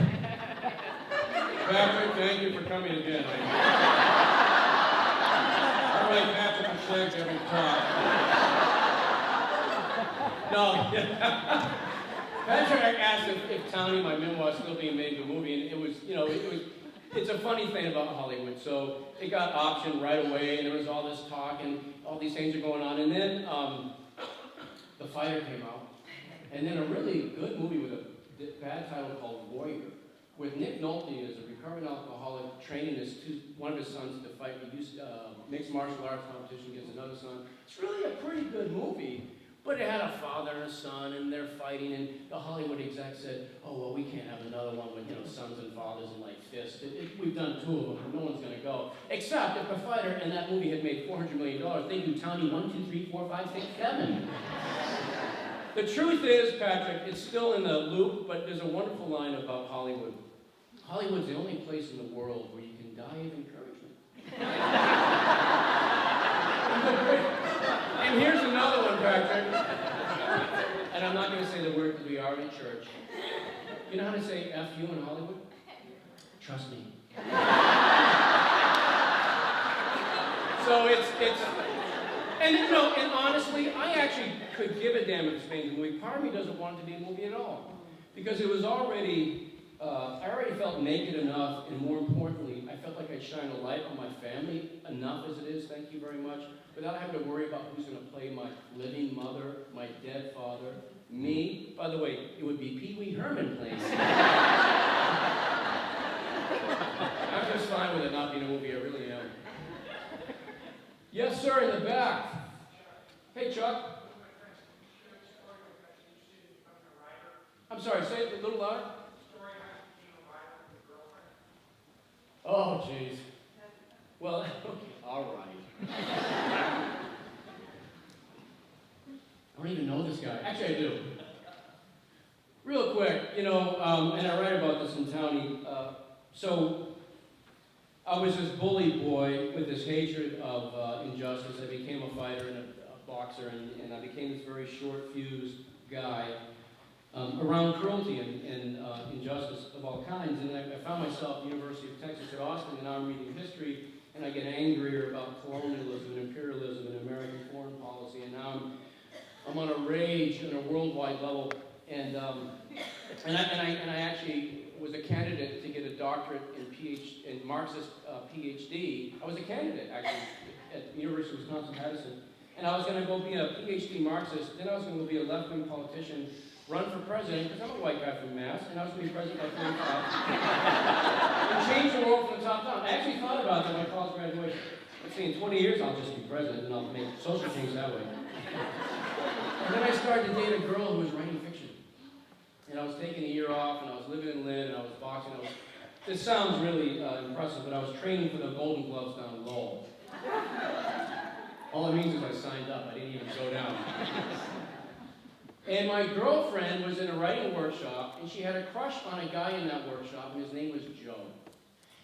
Patrick, thank you for coming again. All right, Patrick and Shaq every time. No. Patrick asked if Townie, my memoir, is still being made into a movie, and it was, it's a funny thing about Hollywood. So it got optioned right away, and there was all this talk, and all these things are going on, and then The Fighter came out, and then a really good movie with a bad title called Warrior, with Nick Nolte as a recovering alcoholic training one of his sons to fight mixed martial arts competition against another son. It's really a pretty good movie. But it had a father and a son, and they're fighting, and the Hollywood exec said, oh, well, we can't have another one with, sons and fathers and, fists. We've done 2 of them, and no one's going to go. Except if The Fighter and that movie had made $400 million, they do Townie 1, 2, 3, 4, 5, 6, 7. The truth is, Patrick, it's still in the loop, but there's a wonderful line about Hollywood. Hollywood's the only place in the world where you can die of encouragement. And here's another one, Patrick. And I'm not going to say the word because we are in church. You know how to say F you in Hollywood? Trust me. So and honestly, I actually could give a damn if it's made a movie. Part of me doesn't want it to be a movie at all. Because it was already, I already felt naked enough, and more importantly, I felt like I'd shine a light on my family enough as it is, thank you very much, without having to worry about who's going to play my living mother, my dead father, me. By the way, it would be Pee Wee Herman playing me. I'm just fine with it not being a movie, I really am. Yes, sir, in the back. Hey, Hey, Chuck. I'm sorry, say it a little louder. Oh, jeez. Well, okay, all right. I don't even know this guy. Actually, I do. Real quick, and I write about this in Townie. So, I was this bully boy with this hatred of injustice. I became a fighter and a boxer, and I became this very short-fused guy around cruelty and injustice of all kinds. And I found myself at the University of Texas at Austin, and now I'm reading history, and I get angrier about colonialism and imperialism and American foreign policy, and now I'm on a rage on a worldwide level, and I actually was a candidate to get a doctorate in Marxist PhD. I was a candidate actually at the University of Wisconsin-Madison, and I was going to go be a PhD Marxist. Then I was going to go be a left-wing politician, run for president because I'm a white guy from Mass, and I was going to be president by 45, and change the world from the top down. I actually thought about that at my college graduation. Let's see, in 20 years I'll just be president, and I'll make social change that way. And then I started to date a girl who was writing fiction. And I was taking a year off, and I was living in Lynn, and I was boxing. This sounds really impressive, but I was training for the Golden Gloves down in Lowell. All it means is I signed up. I didn't even go down. And my girlfriend was in a writing workshop, and she had a crush on a guy in that workshop, and his name was Joe.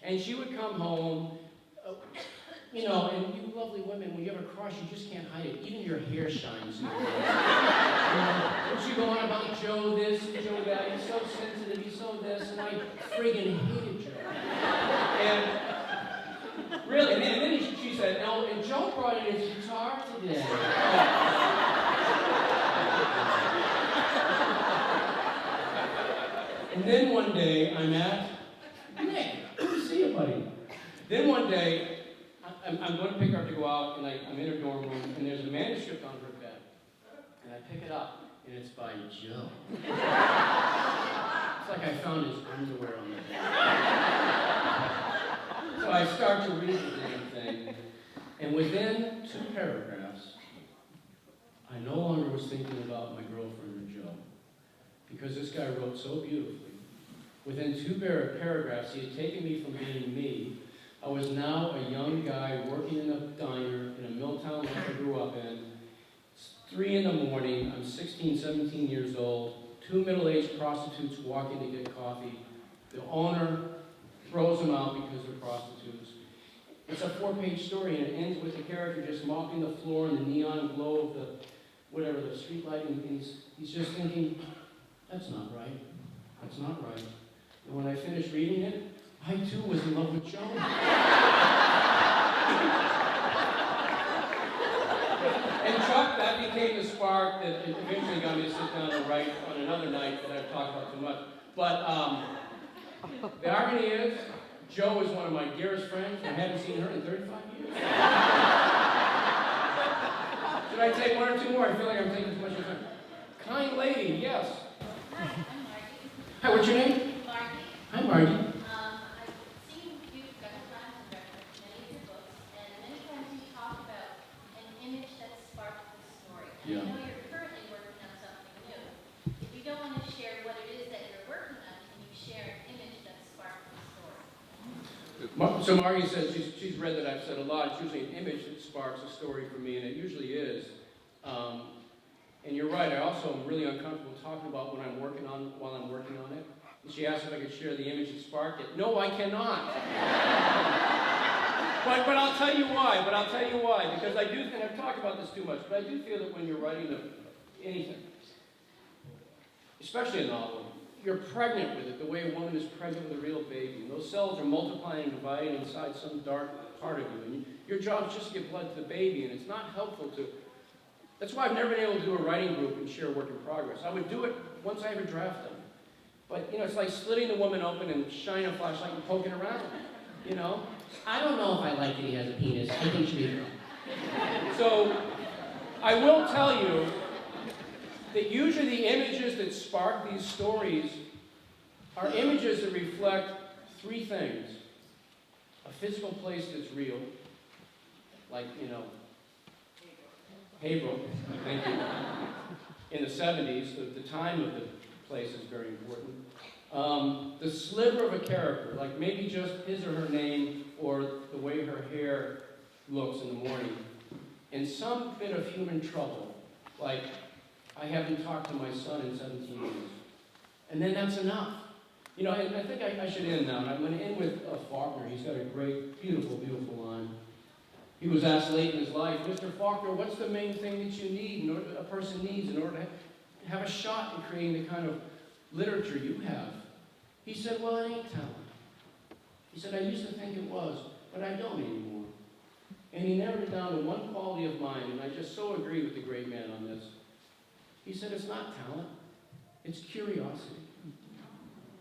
And she would come home, and you lovely women, when you have a crush, you just can't hide it. Even your hair shines. She'd go on about Joe this and Joe that. He's so sensitive, he's so this, and I friggin' hated Joe. And really, and then she said, and Joe brought in his guitar today. And then one day, I'm at Nick. Good to see you, buddy. Then one day, I'm going to pick her up to go out, and I'm in her dorm room, and there's a manuscript on her bed. And I pick it up, and it's by Joe. It's like I found his underwear on the bed. So I start to read the damn thing, and within 2 paragraphs, I no longer was thinking about my girlfriend or Joe, because this guy wrote so beautifully. Within 2 paragraphs, he had taken me from being me. I was now a young guy working in a diner in a mill town like I grew up in. It's 3 in the morning. I'm 16, 17 years old. 2 middle-aged prostitutes walking to get coffee. The owner throws them out because they're prostitutes. It's a 4-page story, and it ends with the character just mopping the floor in the neon glow of the street light, and he's just thinking, that's not right. That's not right. And when I finished reading it, I too was in love with Joe. And Chuck, that became the spark that eventually got me to sit down and write on another night that I've talked about too much. But the irony is, Joe is one of my dearest friends. I haven't seen her in 35 years. Should I take 1 or 2 more? I feel like I'm taking too much of time. Kind lady, yes. Hi, I'm Margie. Hi, what's your name? Margie. Hi, Margie. I've seen you've got plans and referenced many of your books, and many times you talk about an image that sparked the story. And Yeah. I know you're currently working on something new. If you don't want to share what it is that you're working on, can you share an image that sparked the story? So Margie says she's read that I've said a lot. It's usually an image that sparks a story for me, and it usually is. And you're right, I also am really uncomfortable talking about what I'm working on while I'm working on it. And she asked if I could share the image that sparked it. No, I cannot. but I'll tell you why. Because I do, and I've talked about this too much, but I do feel that when you're writing anything, especially a novel, you're pregnant with it the way a woman is pregnant with a real baby. And those cells are multiplying and dividing inside some dark part of you. And your job is just to give blood to the baby, and it's not helpful to... That's why I've never been able to do a writing group and share work in progress. I would do it once I have a draft done. But, it's like slitting the woman open and shining a flashlight and poking around, I don't know if I like that he has a penis. I think she should be a girl. So, I will tell you that usually the images that spark these stories are images that reflect 3 things. A physical place that's real, like, Haverhill, thank you. In the 70s, the time of the place is very important. The sliver of a character, like maybe just his or her name or the way her hair looks in the morning, and some bit of human trouble, like I haven't talked to my son in 17 years. And then that's enough. You know, I think I should end now. I'm going to end with Faulkner. He's got a great, beautiful, beautiful line. He was asked late in his life, Mr. Faulkner, what's the main thing that you need, a person needs in order to have a shot in creating the kind of literature you have? He said, well, it ain't talent. He said, I used to think it was, but I don't anymore. And he narrowed it down to one quality of mind, and I just so agree with the great man on this. He said, it's not talent, it's curiosity.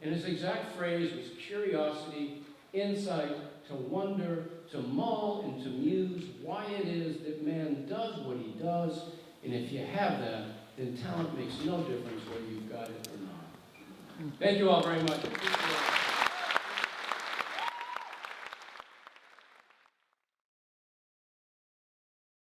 And his exact phrase was curiosity, insight, to wonder, to mull and to muse why it is that man does what he does. And if you have that, then talent makes no difference whether you've got it or not. Thank you all very much.